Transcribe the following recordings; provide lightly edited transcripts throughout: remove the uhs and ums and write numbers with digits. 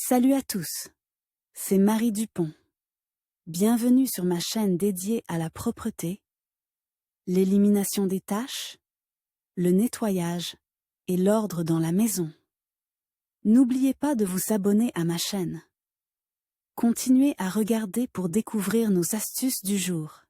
Salut à tous, c'est Marie Dupont. Bienvenue sur ma chaîne dédiée à la propreté, l'élimination des taches, le nettoyage et l'ordre dans la maison. N'oubliez pas de vous abonner à ma chaîne. Continuez à regarder pour découvrir nos astuces du jour.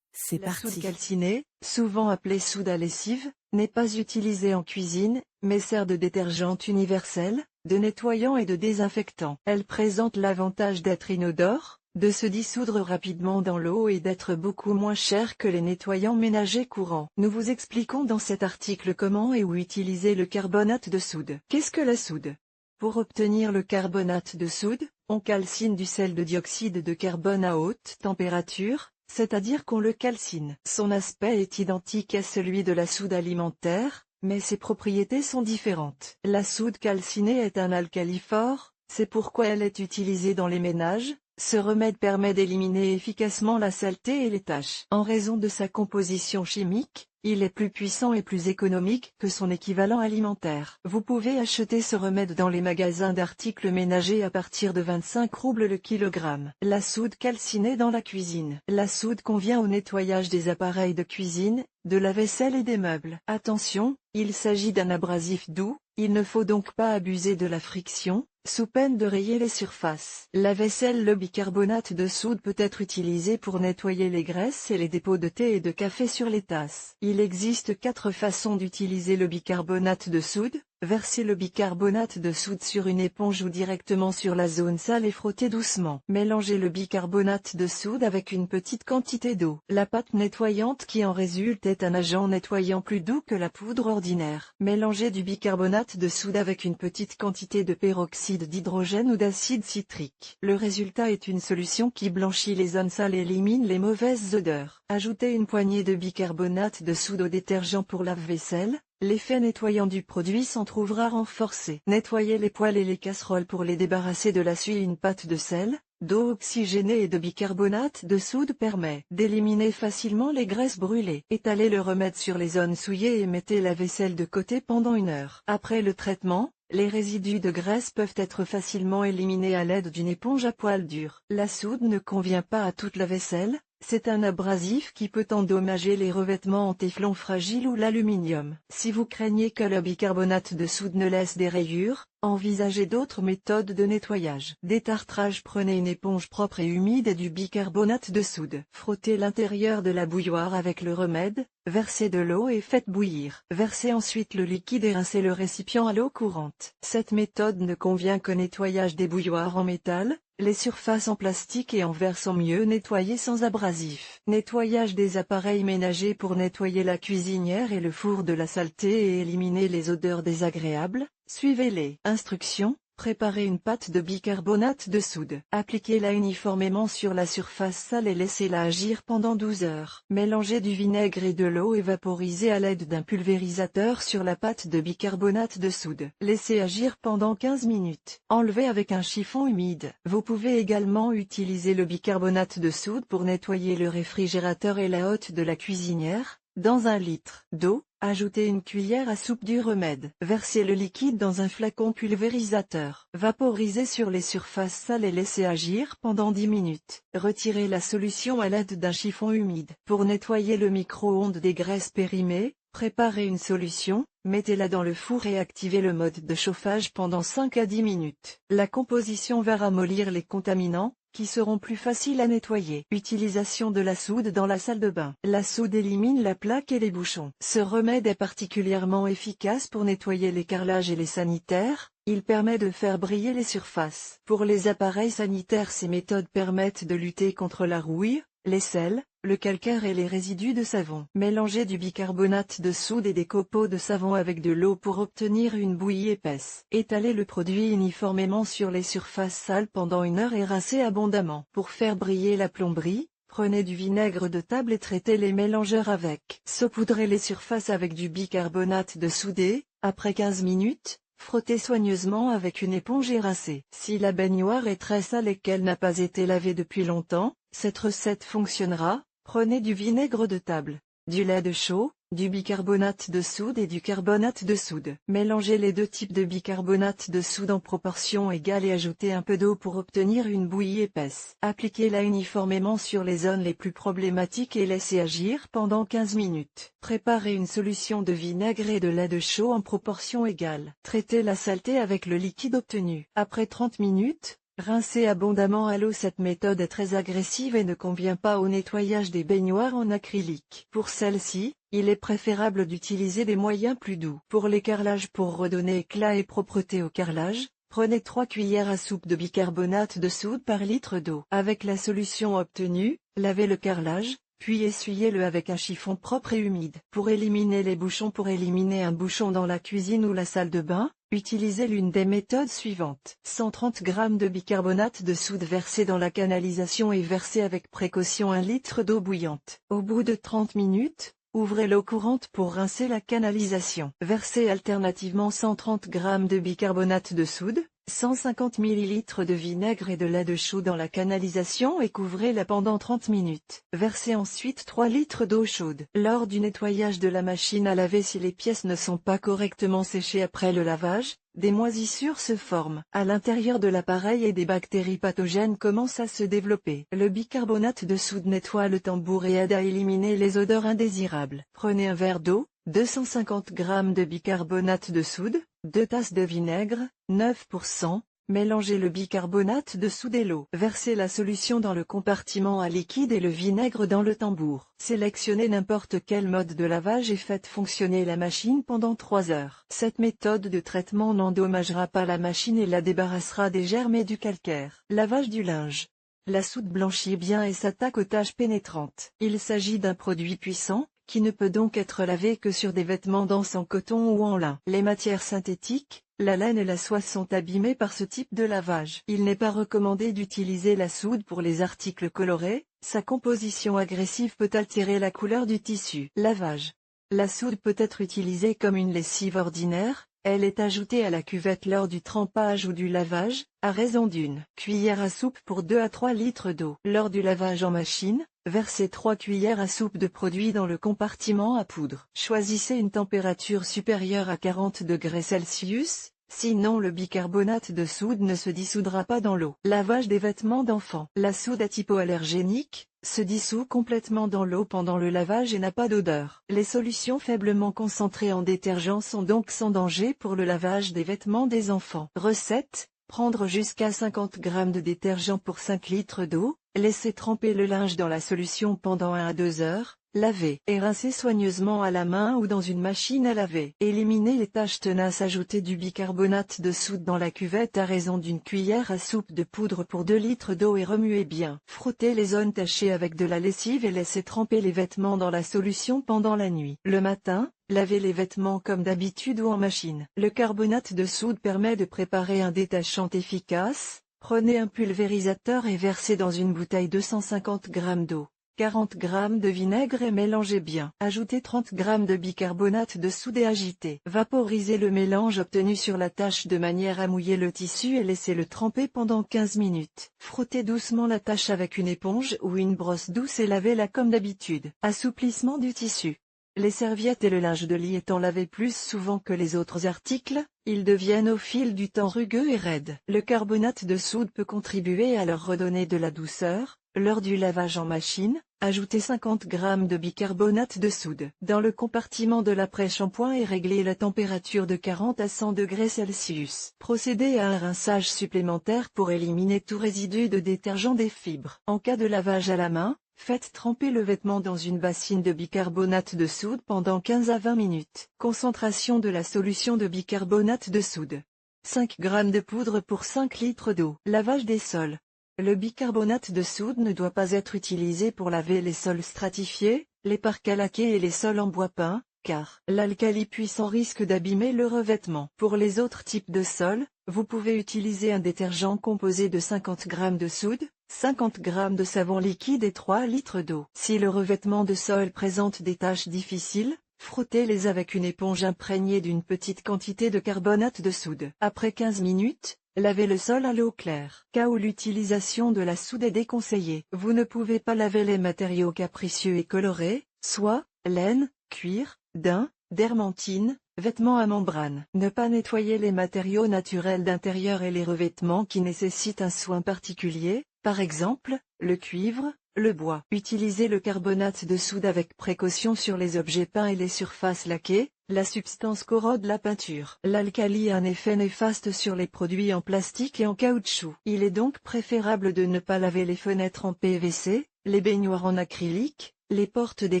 C'est La soude parti. calcinée, souvent appelée soude à lessive, n'est pas utilisée en cuisine, mais sert de détergent universel, de nettoyant et de désinfectant. Elle présente l'avantage d'être inodore, de se dissoudre rapidement dans l'eau et d'être beaucoup moins chère que les nettoyants ménagers courants. Nous vous expliquons dans cet article comment et où utiliser le carbonate de soude. Qu'est-ce que la soude? Pour obtenir le carbonate de soude, on calcine du sel de dioxyde de carbone à haute température, c'est-à-dire qu'on le calcine. Son aspect est identique à celui de la soude alimentaire, mais ses propriétés sont différentes. La soude calcinée est un alcali fort, c'est pourquoi elle est utilisée dans les ménages. Ce remède permet d'éliminer efficacement la saleté et les taches. En raison de sa composition chimique, il est plus puissant et plus économique que son équivalent alimentaire. Vous pouvez acheter ce remède dans les magasins d'articles ménagers à partir de 25 roubles le kilogramme. La soude calcinée dans la cuisine. La soude convient au nettoyage des appareils de cuisine, de la vaisselle et des meubles. Attention, il s'agit d'un abrasif doux, il ne faut donc pas abuser de la friction, sous peine de rayer les surfaces. La vaisselle. Le bicarbonate de soude peut être utilisé pour nettoyer les graisses et les dépôts de thé et de café sur les tasses. Il existe 4 façons d'utiliser le bicarbonate de soude. Versez le bicarbonate de soude sur une éponge ou directement sur la zone sale et frottez doucement. Mélangez le bicarbonate de soude avec une petite quantité d'eau. La pâte nettoyante qui en résulte est un agent nettoyant plus doux que la poudre ordinaire. Mélangez du bicarbonate de soude avec une petite quantité de peroxyde d'hydrogène ou d'acide citrique. Le résultat est une solution qui blanchit les zones sales et élimine les mauvaises odeurs. Ajoutez une poignée de bicarbonate de soude au détergent pour lave-vaisselle. L'effet nettoyant du produit s'en trouvera renforcé. Nettoyez les poêles et les casseroles pour les débarrasser de la suie. Une pâte de sel, d'eau oxygénée et de bicarbonate de soude permet d'éliminer facilement les graisses brûlées. Étalez le remède sur les zones souillées et mettez la vaisselle de côté pendant 1 heure. Après le traitement, les résidus de graisse peuvent être facilement éliminés à l'aide d'une éponge à poil dur. La soude ne convient pas à toute la vaisselle. C'est un abrasif qui peut endommager les revêtements en téflon fragile ou l'aluminium. Si vous craignez que le bicarbonate de soude ne laisse des rayures, envisagez d'autres méthodes de nettoyage. Détartrage. Prenez une éponge propre et humide et du bicarbonate de soude. Frottez l'intérieur de la bouilloire avec le remède, versez de l'eau et faites bouillir. Versez ensuite le liquide et rincez le récipient à l'eau courante. Cette méthode ne convient qu'au nettoyage des bouilloires en métal. Les surfaces en plastique et en verre sont mieux nettoyées sans abrasif. Nettoyage des appareils ménagers. Pour nettoyer la cuisinière et le four de la saleté et éliminer les odeurs désagréables, suivez les instructions. Préparez une pâte de bicarbonate de soude. Appliquez-la uniformément sur la surface sale et laissez-la agir pendant 12 heures. Mélangez du vinaigre et de l'eau et vaporisez à l'aide d'un pulvérisateur sur la pâte de bicarbonate de soude. Laissez agir pendant 15 minutes. Enlevez avec un chiffon humide. Vous pouvez également utiliser le bicarbonate de soude pour nettoyer le réfrigérateur et la hotte de la cuisinière. Dans 1 litre d'eau, ajoutez une cuillère à soupe du remède. Versez le liquide dans un flacon pulvérisateur. Vaporisez sur les surfaces sales et laissez agir pendant 10 minutes. Retirez la solution à l'aide d'un chiffon humide. Pour nettoyer le micro-ondes des graisses périmées, préparez une solution, mettez-la dans le four et activez le mode de chauffage pendant 5 à 10 minutes. La composition va ramollir les contaminants, qui seront plus faciles à nettoyer. Utilisation de la soude dans la salle de bain. La soude élimine la plaque et les bouchons. Ce remède est particulièrement efficace pour nettoyer les carrelages et les sanitaires. Il permet de faire briller les surfaces. Pour les appareils sanitaires, ces méthodes permettent de lutter contre la rouille, les sels, le calcaire et les résidus de savon. Mélangez du bicarbonate de soude et des copeaux de savon avec de l'eau pour obtenir une bouillie épaisse. Étalez le produit uniformément sur les surfaces sales pendant 1 heure et rincez abondamment. Pour faire briller la plomberie, prenez du vinaigre de table et traitez les mélangeurs avec. Saupoudrez les surfaces avec du bicarbonate de soude et, après 15 minutes, frottez soigneusement avec une éponge et rincez. Si la baignoire est très sale et qu'elle n'a pas été lavée depuis longtemps, cette recette fonctionnera. Prenez du vinaigre de table, du lait de chaux, du bicarbonate de soude et du carbonate de soude. Mélangez les deux types de bicarbonate de soude en proportion égale et ajoutez un peu d'eau pour obtenir une bouillie épaisse. Appliquez-la uniformément sur les zones les plus problématiques et laissez agir pendant 15 minutes. Préparez une solution de vinaigre et de lait de chaud en proportion égale. Traitez la saleté avec le liquide obtenu. Après 30 minutes, rincez abondamment à l'eau. Cette méthode est très agressive et ne convient pas au nettoyage des baignoires en acrylique. Pour celle-ci, il est préférable d'utiliser des moyens plus doux. Pour les carrelages, pour redonner éclat et propreté au carrelage, prenez 3 cuillères à soupe de bicarbonate de soude par litre d'eau. Avec la solution obtenue, lavez le carrelage, puis essuyez-le avec un chiffon propre et humide. Pour éliminer les bouchons, pour éliminer un bouchon dans la cuisine ou la salle de bain, utilisez l'une des méthodes suivantes. 130 g de bicarbonate de soude versé dans la canalisation et versé avec précaution 1 litre d'eau bouillante. Au bout de 30 minutes, ouvrez l'eau courante pour rincer la canalisation. Versez alternativement 130 g de bicarbonate de soude, 150 ml de vinaigre et de lait de chaud dans la canalisation et couvrez-la pendant 30 minutes. Versez ensuite 3 litres d'eau chaude. Lors du nettoyage de la machine à laver, si les pièces ne sont pas correctement séchées après le lavage, des moisissures se forment à l'intérieur de l'appareil et des bactéries pathogènes commencent à se développer. Le bicarbonate de soude nettoie le tambour et aide à éliminer les odeurs indésirables. Prenez un verre d'eau, 250 g de bicarbonate de soude, 2 tasses de vinaigre, 9%, mélangez le bicarbonate de soude et l'eau. Versez la solution dans le compartiment à liquide et le vinaigre dans le tambour. Sélectionnez n'importe quel mode de lavage et faites fonctionner la machine pendant 3 heures. Cette méthode de traitement n'endommagera pas la machine et la débarrassera des germes et du calcaire. Lavage du linge. La soude blanchit bien et s'attaque aux taches pénétrantes. Il s'agit d'un produit puissant, qui ne peut donc être lavé que sur des vêtements denses en coton ou en lin. Les matières synthétiques, la laine et la soie sont abîmées par ce type de lavage. Il n'est pas recommandé d'utiliser la soude pour les articles colorés, sa composition agressive peut altérer la couleur du tissu. Lavage. La soude peut être utilisée comme une lessive ordinaire, elle est ajoutée à la cuvette lors du trempage ou du lavage, à raison d'une cuillère à soupe pour 2 à 3 litres d'eau. Lors du lavage en machine, versez 3 cuillères à soupe de produit dans le compartiment à poudre. Choisissez une température supérieure à 40 degrés Celsius, sinon le bicarbonate de soude ne se dissoudra pas dans l'eau. Lavage des vêtements d'enfants. La soude est hypoallergénique, se dissout complètement dans l'eau pendant le lavage et n'a pas d'odeur. Les solutions faiblement concentrées en détergent sont donc sans danger pour le lavage des vêtements des enfants. Recette: prendre jusqu'à 50 g de détergent pour 5 litres d'eau, laisser tremper le linge dans la solution pendant 1 à 2 heures, laver et rincer soigneusement à la main ou dans une machine à laver. Éliminer les taches tenaces. Ajoutez du bicarbonate de soude dans la cuvette à raison d'une cuillère à soupe de poudre pour 2 litres d'eau et remuez bien. Frottez les zones tachées avec de la lessive et laissez tremper les vêtements dans la solution pendant la nuit. Le matin, lavez les vêtements comme d'habitude ou en machine. Le carbonate de soude permet de préparer un détachant efficace. Prenez un pulvérisateur et versez dans une bouteille 250 g d'eau, 40 g de vinaigre et mélangez bien. Ajoutez 30 g de bicarbonate de soude et agitez. Vaporisez le mélange obtenu sur la tache de manière à mouiller le tissu et laissez-le tremper pendant 15 minutes. Frottez doucement la tache avec une éponge ou une brosse douce et lavez-la comme d'habitude. Assouplissement du tissu. Les serviettes et le linge de lit étant lavés plus souvent que les autres articles, ils deviennent au fil du temps rugueux et raides. Le carbonate de soude peut contribuer à leur redonner de la douceur. Lors du lavage en machine, ajoutez 50 g de bicarbonate de soude dans le compartiment de l'après-shampoing et réglez la température de 40 à 100 degrés Celsius. Procédez à un rinçage supplémentaire pour éliminer tout résidu de détergent des fibres. En cas de lavage à la main, faites tremper le vêtement dans une bassine de bicarbonate de soude pendant 15 à 20 minutes. Concentration de la solution de bicarbonate de soude. 5 g de poudre pour 5 litres d'eau. Lavage des sols. Le bicarbonate de soude ne doit pas être utilisé pour laver les sols stratifiés, les parquets laqués et les sols en bois peint, car l'alcali puissant risque d'abîmer le revêtement. Pour les autres types de sols, vous pouvez utiliser un détergent composé de 50 g de soude, 50 g de savon liquide et 3 litres d'eau. Si le revêtement de sol présente des taches difficiles, frottez-les avec une éponge imprégnée d'une petite quantité de carbonate de soude. Après 15 minutes, lavez le sol à l'eau claire. Cas où l'utilisation de la soude est déconseillée. Vous ne pouvez pas laver les matériaux capricieux et colorés, soie, laine, cuir, daim, dermantine, vêtements à membrane. Ne pas nettoyer les matériaux naturels d'intérieur et les revêtements qui nécessitent un soin particulier, par exemple, le cuivre, le bois. Utilisez le carbonate de soude avec précaution sur les objets peints et les surfaces laquées, la substance corrode la peinture. L'alcali a un effet néfaste sur les produits en plastique et en caoutchouc. Il est donc préférable de ne pas laver les fenêtres en PVC, les baignoires en acrylique, les portes des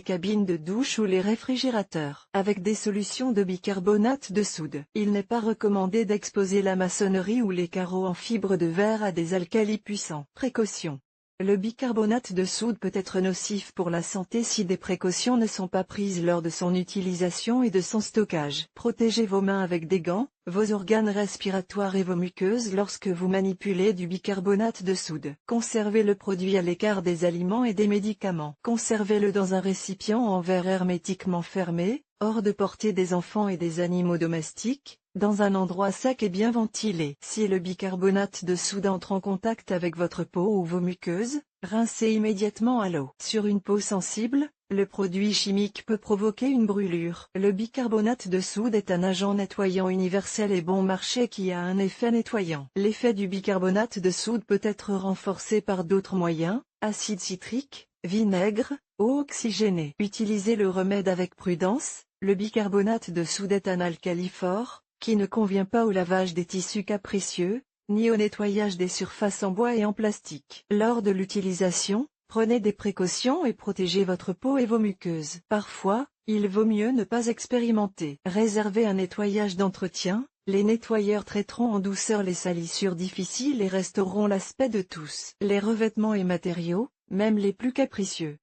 cabines de douche ou les réfrigérateurs avec des solutions de bicarbonate de soude. Il n'est pas recommandé d'exposer la maçonnerie ou les carreaux en fibre de verre à des alcalis puissants. Précaution. Le bicarbonate de soude peut être nocif pour la santé si des précautions ne sont pas prises lors de son utilisation et de son stockage. Protégez vos mains avec des gants, vos organes respiratoires et vos muqueuses lorsque vous manipulez du bicarbonate de soude. Conservez le produit à l'écart des aliments et des médicaments. Conservez-le dans un récipient en verre hermétiquement fermé, hors de portée des enfants et des animaux domestiques, dans un endroit sec et bien ventilé. Si le bicarbonate de soude entre en contact avec votre peau ou vos muqueuses, rincez immédiatement à l'eau. Sur une peau sensible, le produit chimique peut provoquer une brûlure. Le bicarbonate de soude est un agent nettoyant universel et bon marché qui a un effet nettoyant. L'effet du bicarbonate de soude peut être renforcé par d'autres moyens, acide citrique, vinaigre, eau oxygénée. Utilisez le remède avec prudence. Le bicarbonate de soude est un alcali fort, qui ne convient pas au lavage des tissus capricieux, ni au nettoyage des surfaces en bois et en plastique. Lors de l'utilisation, prenez des précautions et protégez votre peau et vos muqueuses. Parfois, il vaut mieux ne pas expérimenter. Réservez un nettoyage d'entretien, les nettoyeurs traiteront en douceur les salissures difficiles et restaureront l'aspect de tous. Les revêtements et matériaux, même les plus capricieux,